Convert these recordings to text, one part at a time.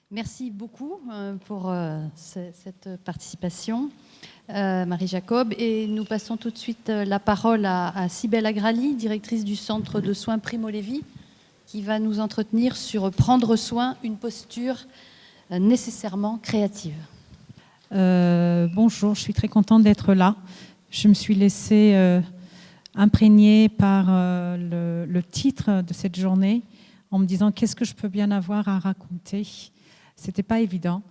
Merci beaucoup pour cette participation, Marie Jacob. Et nous passons tout de suite la parole à Cybèle Agrali, directrice du Centre de soins Primo Levi, qui va nous entretenir sur prendre soin, une posture nécessairement créative. Bonjour, je suis très contente d'être là. Je me suis laissée imprégnée par le titre de cette journée en me disant qu'est-ce que je peux bien avoir à raconter. C'était pas évident.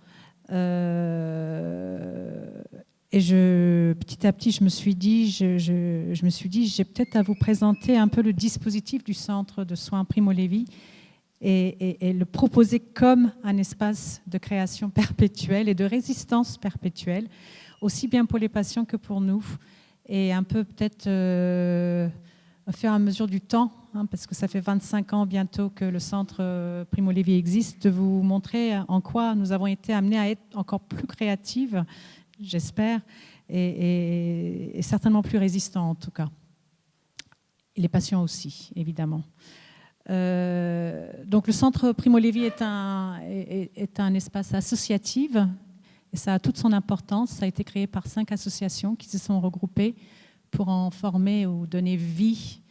Et petit à petit, je me suis dit, j'ai peut-être à vous présenter un peu le dispositif du Centre de soins Primo Levi et le proposer comme un espace de création perpétuelle et de résistance perpétuelle, aussi bien pour les patients que pour nous. Et un peu peut-être au fur et à mesure du temps, parce que ça fait 25 ans bientôt que le centre Primo Levi existe, de vous montrer en quoi nous avons été amenés à être encore plus créatives, j'espère, et certainement plus résistants en tout cas. Et les patients aussi, évidemment. Donc le centre Primo Levi est un espace associatif, et ça a toute son importance. Ça a été créé par 5 associations qui se sont regroupées pour en former ou donner vie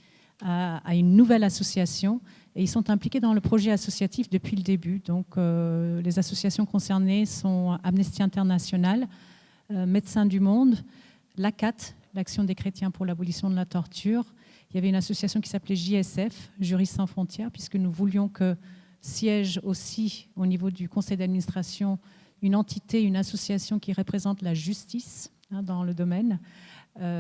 à une nouvelle association. Et ils sont impliqués dans le projet associatif depuis le début. Donc, les associations concernées sont Amnesty International, Médecins du Monde, l'ACAT, l'Action des chrétiens pour l'abolition de la torture. Il y avait une association qui s'appelait JSF, Juristes sans frontières, puisque nous voulions que siège aussi au niveau du conseil d'administration une entité, une association qui représente la justice dans le domaine.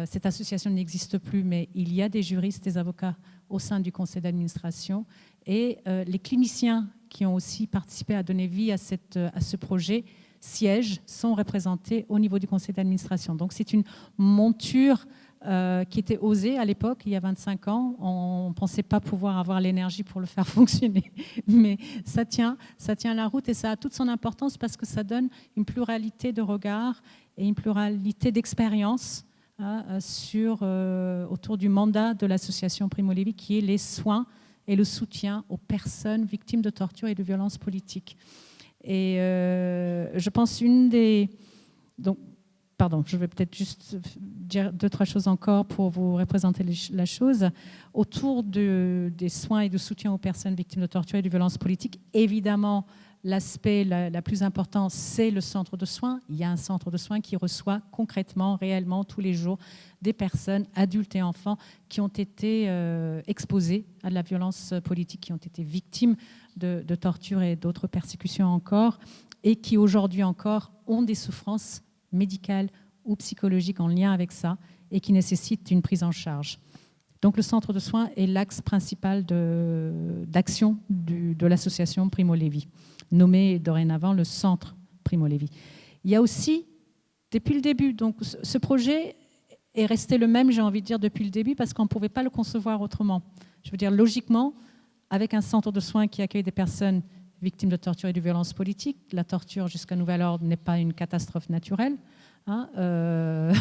Cette association n'existe plus, mais il y a des juristes, des avocats au sein du conseil d'administration. Et les cliniciens qui ont aussi participé à donner vie à ce projet siègent, sont représentés au niveau du conseil d'administration. Donc c'est une monture qui était osée à l'époque, il y a 25 ans. On ne pensait pas pouvoir avoir l'énergie pour le faire fonctionner. Mais ça tient la route et ça a toute son importance parce que ça donne une pluralité de regards et une pluralité d'expériences autour du mandat de l'association Primo Levi, qui est les soins et le soutien aux personnes victimes de torture et de violences politiques. Et je pense je vais peut-être juste dire 2-3 choses encore pour vous représenter la chose. Autour des soins et du soutien aux personnes victimes de torture et de violences politiques, évidemment, l'aspect la plus important, c'est le centre de soins. Il y a un centre de soins qui reçoit concrètement, réellement, tous les jours, des personnes, adultes et enfants, qui ont été exposées à de la violence politique, qui ont été victimes de torture et d'autres persécutions encore, et qui aujourd'hui encore ont des souffrances médicales ou psychologiques en lien avec ça, et qui nécessitent une prise en charge. Donc le centre de soins est l'axe principal d'action de l'association Primo Levi, nommé dorénavant le centre Primo Levi. Il y a aussi, depuis le début, donc ce projet est resté le même, j'ai envie de dire, depuis le début, parce qu'on ne pouvait pas le concevoir autrement. Je veux dire, logiquement, avec un centre de soins qui accueille des personnes victimes de torture et de violences politiques, la torture jusqu'à nouvel ordre n'est pas une catastrophe naturelle. On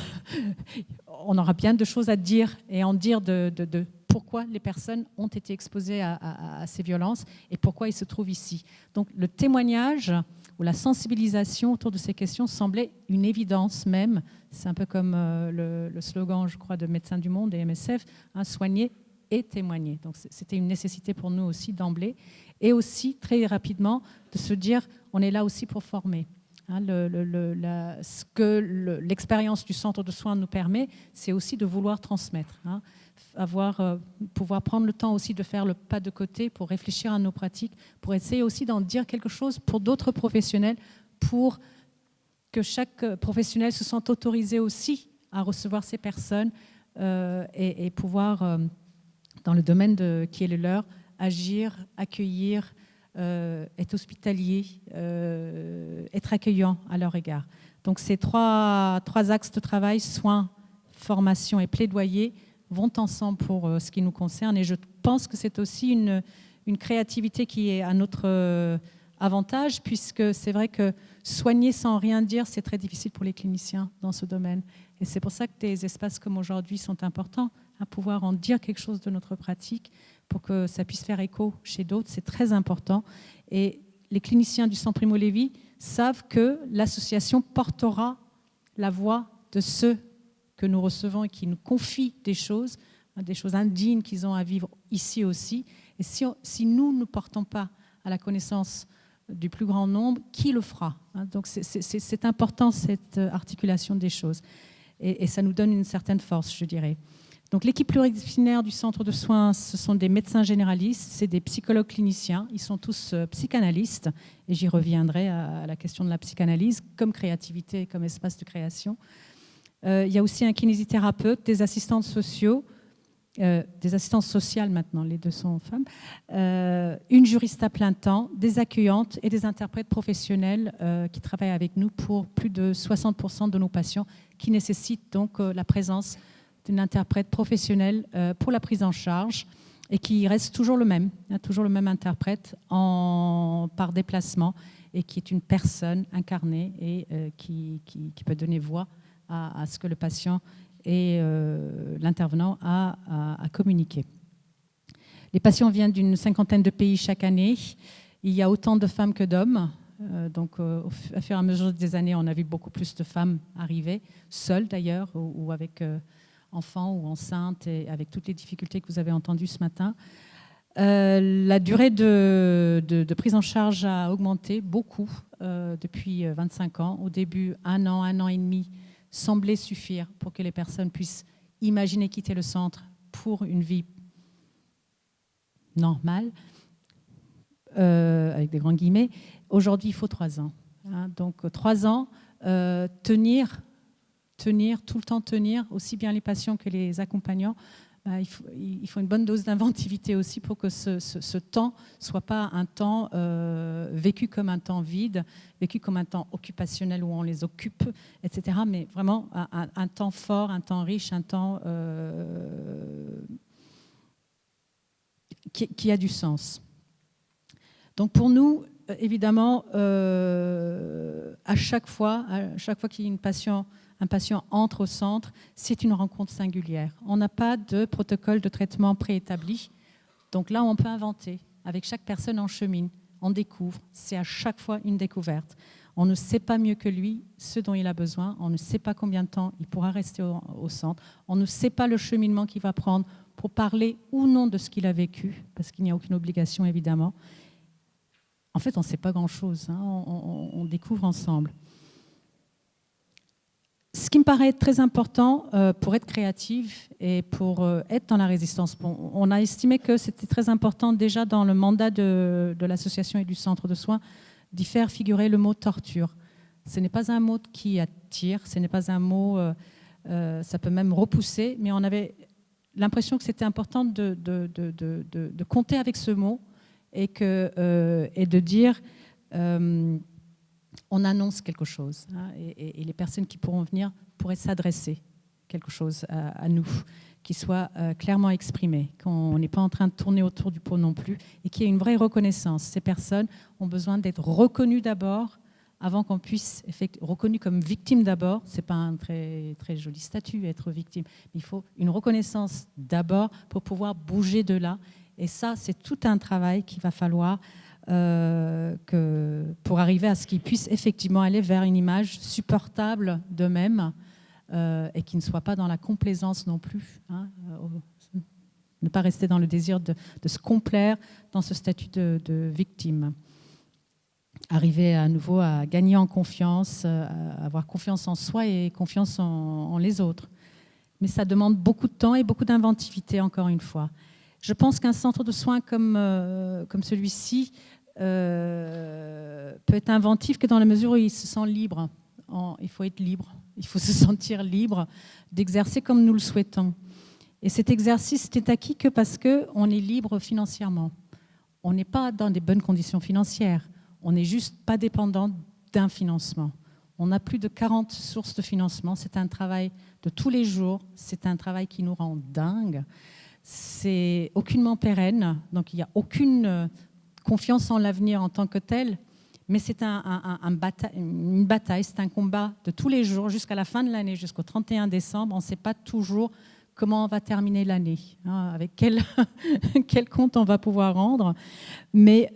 aura bien de choses à dire et en dire de pourquoi les personnes ont été exposées à ces violences et pourquoi ils se trouvent ici. Donc le témoignage ou la sensibilisation autour de ces questions semblait une évidence même. C'est un peu comme le slogan, je crois, de Médecins du Monde et MSF, soigner et témoigner. Donc c'était une nécessité pour nous aussi d'emblée. Et aussi, très rapidement, de se dire, on est là aussi pour former. Ce que l'expérience du centre de soins nous permet, c'est aussi de vouloir transmettre. Pouvoir prendre le temps aussi de faire le pas de côté pour réfléchir à nos pratiques, pour essayer aussi d'en dire quelque chose pour d'autres professionnels, pour que chaque professionnel se sente autorisé aussi à recevoir ces personnes et pouvoir, dans le domaine qui est le leur, agir, accueillir, être hospitalier, être accueillant à leur égard. Donc ces trois axes de travail, soins, formation et plaidoyer, vont ensemble pour ce qui nous concerne. Et je pense que c'est aussi une créativité qui est à notre avantage, puisque c'est vrai que soigner sans rien dire, c'est très difficile pour les cliniciens dans ce domaine. Et c'est pour ça que des espaces comme aujourd'hui sont importants, à pouvoir en dire quelque chose de notre pratique, pour que ça puisse faire écho chez d'autres, c'est très important. Et les cliniciens du Centre Primo Levi savent que l'association portera la voix de ceux que nous recevons et qui nous confient des choses indignes qu'ils ont à vivre ici aussi. Et si nous ne portons pas à la connaissance du plus grand nombre, qui le fera? Donc c'est important, cette articulation des choses. Et ça nous donne une certaine force, je dirais. Donc l'équipe pluridisciplinaire du centre de soins, ce sont des médecins généralistes, c'est des psychologues cliniciens, ils sont tous psychanalystes, et j'y reviendrai à la question de la psychanalyse, comme créativité, comme espace de création. Il y a aussi un kinésithérapeute, des assistantes sociaux, des assistantes sociales maintenant, les deux sont femmes, une juriste à plein temps, des accueillantes et des interprètes professionnels qui travaillent avec nous pour plus de 60% de nos patients qui nécessitent donc la présence d'un interprète professionnel pour la prise en charge et qui reste toujours le même, toujours le même interprète par déplacement et qui est une personne incarnée et qui peut donner voix à ce que le patient et l'intervenant a à communiquer. Les patients viennent d'une 50aine de pays chaque année. Il y a autant de femmes que d'hommes. Donc, au fur et à mesure des années, on a vu beaucoup plus de femmes arriver, seules d'ailleurs, ou avec enfants ou enceintes, et avec toutes les difficultés que vous avez entendues ce matin. La durée de prise en charge a augmenté beaucoup depuis 25 ans. Au début, 1 an et demi semblait suffire pour que les personnes puissent imaginer quitter le centre pour une vie normale, avec des grands guillemets. Aujourd'hui, il faut 3 ans. Donc 3 ans, tenir, tout le temps tenir, aussi bien les patients que les accompagnants. Il faut une bonne dose d'inventivité aussi pour que ce temps ne soit pas un temps vécu comme un temps vide, vécu comme un temps occupationnel où on les occupe, etc. Mais vraiment un temps fort, un temps riche, un temps qui a du sens. Donc pour nous, évidemment, à chaque fois qu'il y a un patient entre au centre, c'est une rencontre singulière. On n'a pas de protocole de traitement préétabli. Donc là, on peut inventer. Avec chaque personne, on chemine, on découvre. C'est à chaque fois une découverte. On ne sait pas mieux que lui ce dont il a besoin. On ne sait pas combien de temps il pourra rester au centre. On ne sait pas le cheminement qu'il va prendre pour parler ou non de ce qu'il a vécu, parce qu'il n'y a aucune obligation, évidemment. En fait, on ne sait pas grand-chose. On découvre ensemble. Ce qui me paraît très important pour être créative et pour être dans la résistance, on a estimé que c'était très important déjà dans le mandat de l'association et du centre de soins d'y faire figurer le mot torture. Ce n'est pas un mot qui attire, ce n'est pas un mot, ça peut même repousser, mais on avait l'impression que c'était important de compter avec ce mot et de dire... on annonce quelque chose et les personnes qui pourront venir pourraient s'adresser quelque chose à nous, qui soit clairement exprimé, qu'on n'est pas en train de tourner autour du pot non plus et qu'il y ait une vraie reconnaissance. Ces personnes ont besoin d'être reconnues d'abord avant qu'on puisse être reconnues comme victimes d'abord. Ce n'est pas un très, très joli statut, être victime. Mais il faut une reconnaissance d'abord pour pouvoir bouger de là. Et ça, c'est tout un travail qu'il va falloir pour arriver à ce qu'ils puissent effectivement aller vers une image supportable d'eux-mêmes et qui ne soit pas dans la complaisance non plus. Ne pas rester dans le désir de se complaire dans ce statut de victime. Arriver à nouveau à gagner en confiance, à avoir confiance en soi et confiance en les autres. Mais ça demande beaucoup de temps et beaucoup d'inventivité, encore une fois. Je pense qu'un centre de soins comme celui-ci peut être inventif que dans la mesure où il se sent libre. Il faut être libre, il faut se sentir libre d'exercer comme nous le souhaitons. Et cet exercice n'est acquis que parce qu'on est libre financièrement. On n'est pas dans des bonnes conditions financières, on n'est juste pas dépendant d'un financement. On a plus de 40 sources de financement, c'est un travail de tous les jours, c'est un travail qui nous rend dingue. C'est aucunement pérenne, donc il n'y a aucune confiance en l'avenir en tant que tel, mais c'est une bataille, c'est un combat de tous les jours jusqu'à la fin de l'année, jusqu'au 31 décembre. On ne sait pas toujours comment on va terminer l'année, avec quel compte on va pouvoir rendre, mais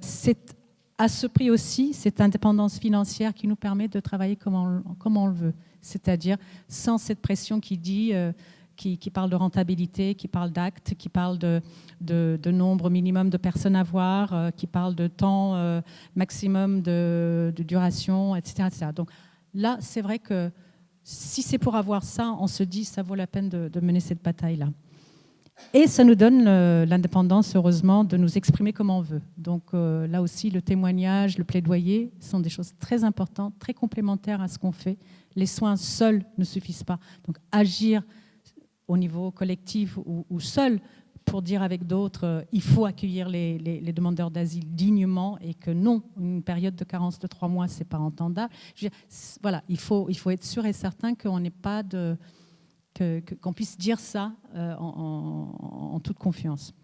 c'est à ce prix aussi, cette indépendance financière qui nous permet de travailler comme on le veut, c'est-à-dire sans cette pression qui dit, qui parle de rentabilité, qui parle d'actes, qui parle de nombre minimum de personnes à voir, qui parle de temps maximum de duration, etc., etc. Donc là, c'est vrai que si c'est pour avoir ça, on se dit ça vaut la peine de mener cette bataille-là. Et ça nous donne l'indépendance, heureusement, de nous exprimer comme on veut. Donc là aussi, le témoignage, le plaidoyer sont des choses très importantes, très complémentaires à ce qu'on fait. Les soins seuls ne suffisent pas. Donc agir au niveau collectif ou seul pour dire avec d'autres, il faut accueillir les demandeurs d'asile dignement et que non, une période de carence de 3 mois, ce n'est pas entendable. Je veux dire, voilà, il faut être sûr et certain qu'on n'ait pas de... qu'on puisse dire ça en toute confiance.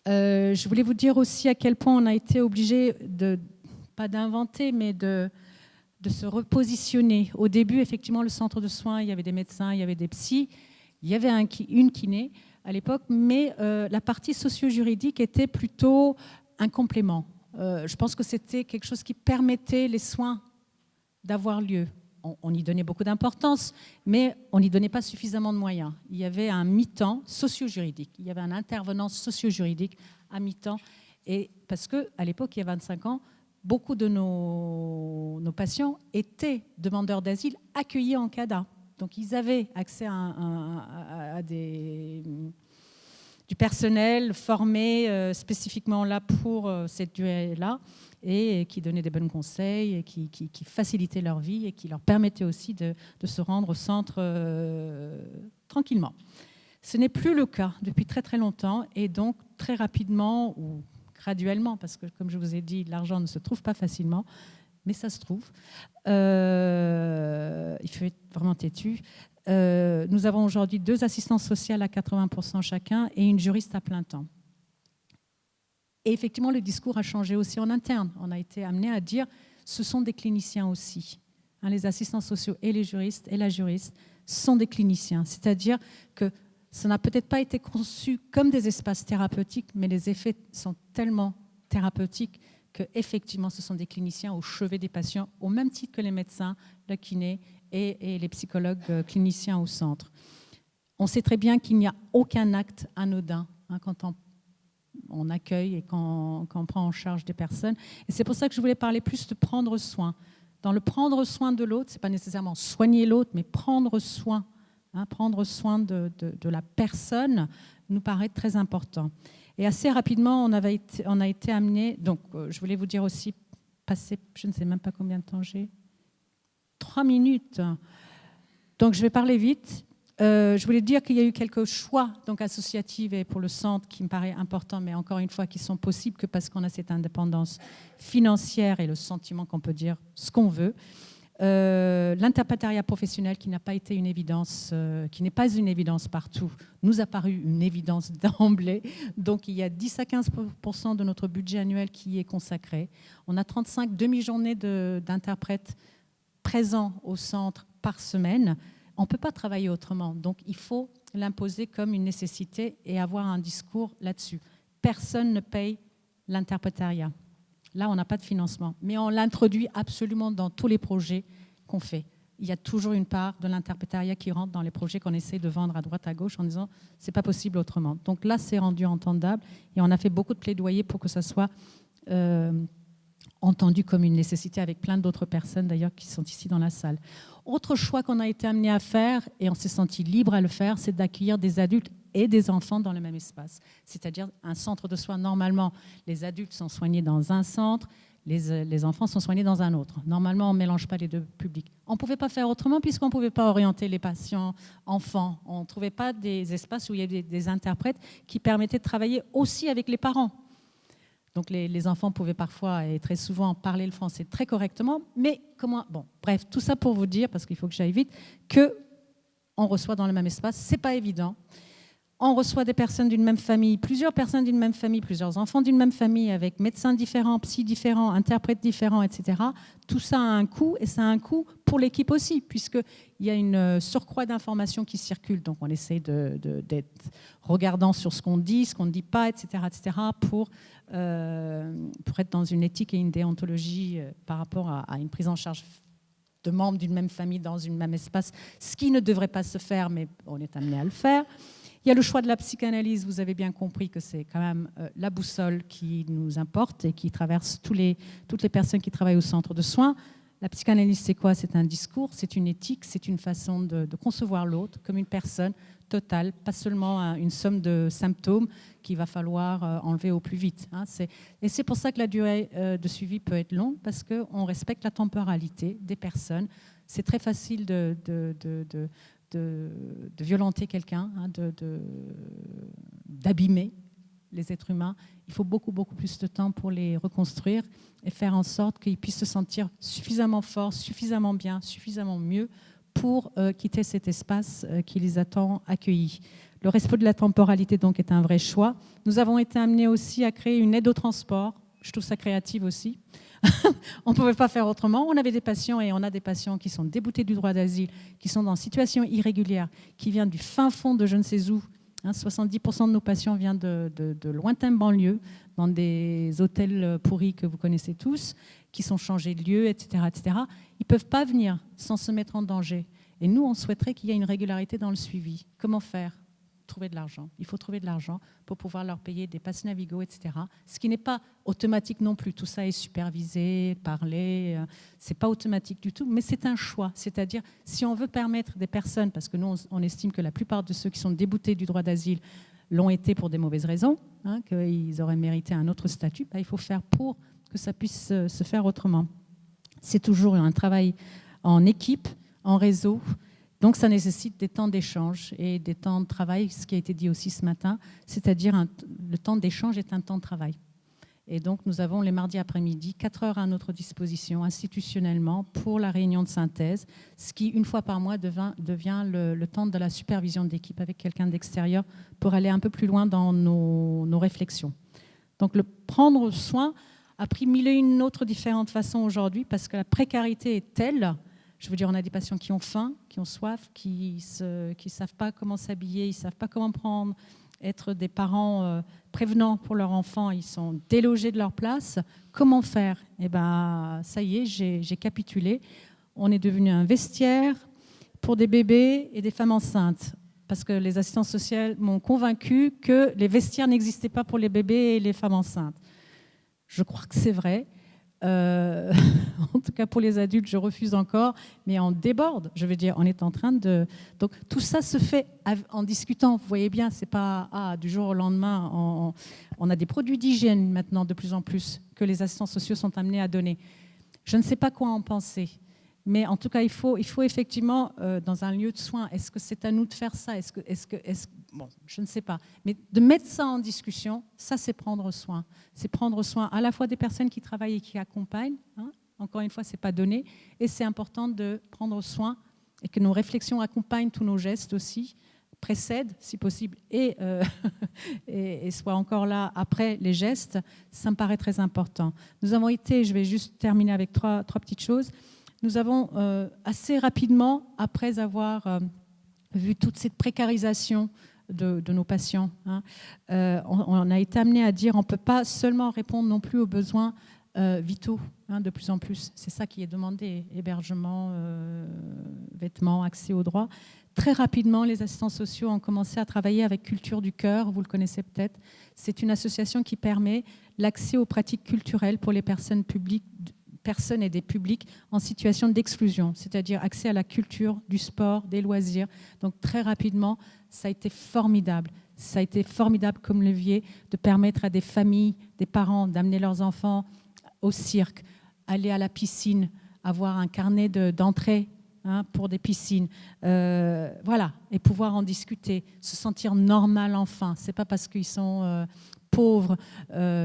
Je voulais vous dire aussi à quel point on a été obligé pas d'inventer, mais de se repositionner. Au début, effectivement, le centre de soins, il y avait des médecins, il y avait des psys, il y avait une kiné à l'époque, mais la partie socio-juridique était plutôt un complément. Je pense que c'était quelque chose qui permettait les soins d'avoir lieu. On y donnait beaucoup d'importance, mais on n'y donnait pas suffisamment de moyens. Il y avait un mi-temps socio-juridique, il y avait un intervenant socio-juridique à mi-temps, et parce qu'à l'époque, il y a 25 ans, beaucoup de nos patients étaient demandeurs d'asile accueillis en CADA. Donc ils avaient accès à du personnel formé spécifiquement là pour cette durée-là, et qui donnait des bons conseils, et qui facilitait leur vie et qui leur permettait aussi de se rendre au centre tranquillement. Ce n'est plus le cas depuis très très longtemps, et donc très rapidement ou graduellement, parce que comme je vous ai dit, l'argent ne se trouve pas facilement, mais ça se trouve. Il faut être vraiment têtu. Nous avons aujourd'hui 2 assistantes sociales à 80% chacun et une juriste à plein temps. Et effectivement, le discours a changé aussi en interne. On a été amené à dire ce sont des cliniciens aussi. Les assistants sociaux et les juristes et la juriste sont des cliniciens. C'est-à-dire que ça n'a peut-être pas été conçu comme des espaces thérapeutiques, mais les effets sont tellement thérapeutiques qu'effectivement, ce sont des cliniciens au chevet des patients, au même titre que les médecins, le kiné et les psychologues cliniciens au centre. On sait très bien qu'il n'y a aucun acte anodin quand on accueille et quand on prend en charge des personnes. Et c'est pour ça que je voulais parler plus de prendre soin. Dans le prendre soin de l'autre, ce n'est pas nécessairement soigner l'autre, mais prendre soin. Prendre soin de la personne nous paraît très important. Et assez rapidement, on a été amené... Donc, je voulais vous dire aussi, passer, je ne sais même pas combien de temps j'ai, 3 minutes. Donc, je vais parler vite. Je voulais dire qu'il y a eu quelques choix donc, associatifs et pour le centre qui me paraît important, mais encore une fois, qui sont possibles que parce qu'on a cette indépendance financière et le sentiment qu'on peut dire ce qu'on veut. L'interprétariat professionnel qui n'a pas été une évidence, qui n'est pas une évidence partout, nous a paru une évidence d'emblée. Donc il y a 10 à 15% de notre budget annuel qui y est consacré. On a 35 demi-journées d'interprètes présents au centre par semaine. On ne peut pas travailler autrement. Donc il faut l'imposer comme une nécessité et avoir un discours là-dessus. Personne ne paye l'interprétariat. Là, on n'a pas de financement, mais on l'introduit absolument dans tous les projets qu'on fait. Il y a toujours une part de l'interprétariat qui rentre dans les projets qu'on essaie de vendre à droite, à gauche, en disant « c'est pas possible autrement ». Donc là, c'est rendu entendable et on a fait beaucoup de plaidoyer pour que ça soit entendu comme une nécessité avec plein d'autres personnes, d'ailleurs, qui sont ici dans la salle. Autre choix qu'on a été amené à faire, et on s'est senti libre à le faire, c'est d'accueillir des adultes et des enfants dans le même espace. C'est-à-dire un centre de soins, normalement, les adultes sont soignés dans un centre, les enfants sont soignés dans un autre. Normalement, on ne mélange pas les deux publics. On ne pouvait pas faire autrement puisqu'on ne pouvait pas orienter les patients enfants. On ne trouvait pas des espaces où il y avait des interprètes qui permettaient de travailler aussi avec les parents. Donc les enfants pouvaient parfois et très souvent parler le français très correctement, mais comment... Bon, bref, tout ça pour vous dire, parce qu'il faut que j'aille vite, qu'on reçoit dans le même espace. Ce n'est pas évident. On reçoit des personnes d'une même famille, plusieurs personnes d'une même famille, plusieurs enfants d'une même famille, avec médecins différents, psy différents, interprètes différents, etc. Tout ça a un coût, et ça a un coût pour l'équipe aussi, puisqu'il y a une surcroît d'informations qui circulent. Donc on essaie d'être regardant sur ce qu'on dit, ce qu'on ne dit pas, etc., pour être dans une éthique et une déontologie par rapport à une prise en charge de membres d'une même famille dans un même espace, ce qui ne devrait pas se faire, mais on est amené à le faire. Il y a le choix de la psychanalyse, vous avez bien compris que c'est quand même la boussole qui nous importe et qui traverse toutes les personnes qui travaillent au centre de soins. La psychanalyse, c'est quoi? C'est un discours, c'est une éthique, c'est une façon de concevoir l'autre comme une personne totale, pas seulement une somme de symptômes qu'il va falloir enlever au plus vite. Et c'est pour ça que la durée de suivi peut être longue, parce qu'on respecte la temporalité des personnes. C'est très facile de violenter quelqu'un, d'abîmer les êtres humains. Il faut beaucoup plus de temps pour les reconstruire et faire en sorte qu'ils puissent se sentir suffisamment forts, suffisamment bien, suffisamment mieux pour quitter cet espace qui les attend accueillis. Le respect de la temporalité donc est un vrai choix. Nous avons été amenés aussi à créer une aide au transport. Je trouve ça créatif aussi. On ne pouvait pas faire autrement. On avait des patients et on a des patients qui sont déboutés du droit d'asile, qui sont dans situation irrégulière, qui viennent du fin fond de je ne sais où. 70% de nos patients viennent de lointains banlieues, dans des hôtels pourris que vous connaissez tous, qui sont changés de lieu, etc., etc. Ils ne peuvent pas venir sans se mettre en danger. Et nous, on souhaiterait qu'il y ait une régularité dans le suivi. Comment faire? Trouver de l'argent. Il faut trouver de l'argent pour pouvoir leur payer des passes Navigo, etc. Ce qui n'est pas automatique non plus. Tout ça est supervisé, parlé. C'est pas automatique du tout, mais c'est un choix. C'est-à-dire, si on veut permettre des personnes, parce que nous, on estime que la plupart de ceux qui sont déboutés du droit d'asile l'ont été pour des mauvaises raisons, qu'ils auraient mérité un autre statut, il faut faire pour que ça puisse se faire autrement. C'est toujours un travail en équipe, en réseau. Donc, ça nécessite des temps d'échange et des temps de travail, ce qui a été dit aussi ce matin, c'est-à-dire le temps d'échange est un temps de travail. Et donc, nous avons les mardis après-midi 4 heures à notre disposition institutionnellement pour la réunion de synthèse, ce qui, une fois par mois, devient le temps de la supervision d'équipe avec quelqu'un d'extérieur pour aller un peu plus loin dans nos réflexions. Donc, le prendre soin a pris mille et une autres différentes façons aujourd'hui parce que la précarité est telle. Je veux dire, on a des patients qui ont faim, qui ont soif, qui ne savent pas comment s'habiller, ils ne savent pas comment être des parents prévenants pour leurs enfants, ils sont délogés de leur place. Comment faire? Eh bien, ça y est, j'ai capitulé. On est devenu un vestiaire pour des bébés et des femmes enceintes. Parce que les assistants sociaux m'ont convaincu que les vestiaires n'existaient pas pour les bébés et les femmes enceintes. Je crois que c'est vrai. En tout cas pour les adultes, je refuse encore, mais on déborde. Je veux dire, on est en train de... Donc tout ça se fait en discutant. Vous voyez bien, c'est pas du jour au lendemain. On a des produits d'hygiène maintenant de plus en plus que les assistants sociaux sont amenés à donner. Je ne sais pas quoi en penser. Mais en tout cas, il faut effectivement, dans un lieu de soins, est-ce que c'est à nous de faire ça? Bon, je ne sais pas. Mais de mettre ça en discussion, ça, c'est prendre soin. C'est prendre soin à la fois des personnes qui travaillent et qui accompagnent. Encore une fois, ce n'est pas donné. Et c'est important de prendre soin et que nos réflexions accompagnent tous nos gestes aussi, précèdent, si possible, et soient encore là après les gestes. Ça me paraît très important. Nous avons été, je vais juste terminer avec trois petites choses. Nous avons assez rapidement, après avoir vu toute cette précarisation de nos patients, on a été amené à dire on ne peut pas seulement répondre non plus aux besoins vitaux, de plus en plus. C'est ça qui est demandé, hébergement, vêtements, accès aux droits. Très rapidement, les assistants sociaux ont commencé à travailler avec Culture du Cœur, vous le connaissez peut-être. C'est une association qui permet l'accès aux pratiques culturelles pour les personnes et des publics en situation d'exclusion, c'est-à-dire accès à la culture, du sport, des loisirs. Donc très rapidement, ça a été formidable. Ça a été formidable comme levier de permettre à des familles, des parents d'amener leurs enfants au cirque, aller à la piscine, avoir un carnet d'entrée pour des piscines, voilà, et pouvoir en discuter, se sentir normal enfin. C'est pas parce qu'ils sont pauvres,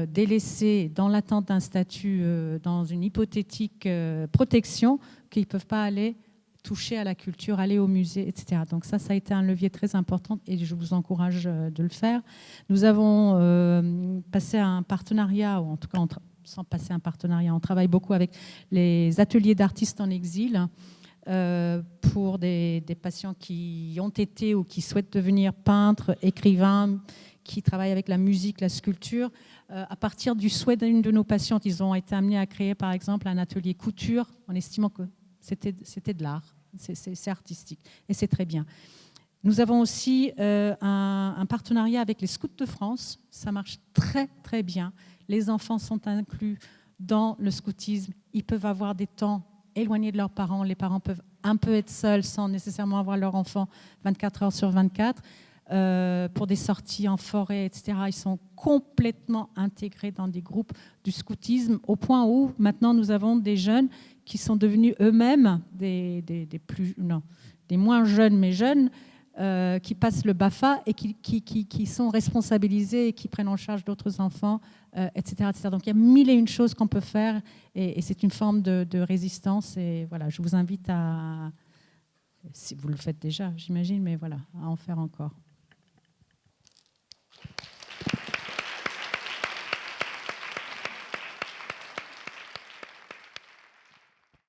délaissés, dans l'attente d'un statut, dans une hypothétique protection, qu'ils ne peuvent pas aller toucher à la culture, aller au musée, etc. Donc ça a été un levier très important et je vous encourage de le faire. Nous avons passé un partenariat, ou en tout cas, sans passer un partenariat, on travaille beaucoup avec les ateliers d'artistes en exil pour des patients qui ont été ou qui souhaitent devenir peintres, écrivains, qui travaillent avec la musique, la sculpture. À partir du souhait d'une de nos patientes, ils ont été amenés à créer, par exemple, un atelier couture en estimant que c'était de l'art, c'est artistique et c'est très bien. Nous avons aussi un partenariat avec les Scouts de France. Ça marche très, très bien. Les enfants sont inclus dans le scoutisme. Ils peuvent avoir des temps éloignés de leurs parents. Les parents peuvent un peu être seuls sans nécessairement avoir leur enfant 24 heures sur 24. Pour des sorties en forêt, etc. Ils sont complètement intégrés dans des groupes du scoutisme au point où maintenant nous avons des jeunes qui sont devenus eux-mêmes des moins jeunes mais jeunes qui passent le BAFA et qui sont responsabilisés et qui prennent en charge d'autres enfants, etc., etc. Donc il y a mille et une choses qu'on peut faire et c'est une forme de résistance et voilà, je vous invite à, si vous le faites déjà, j'imagine, mais voilà, à en faire encore.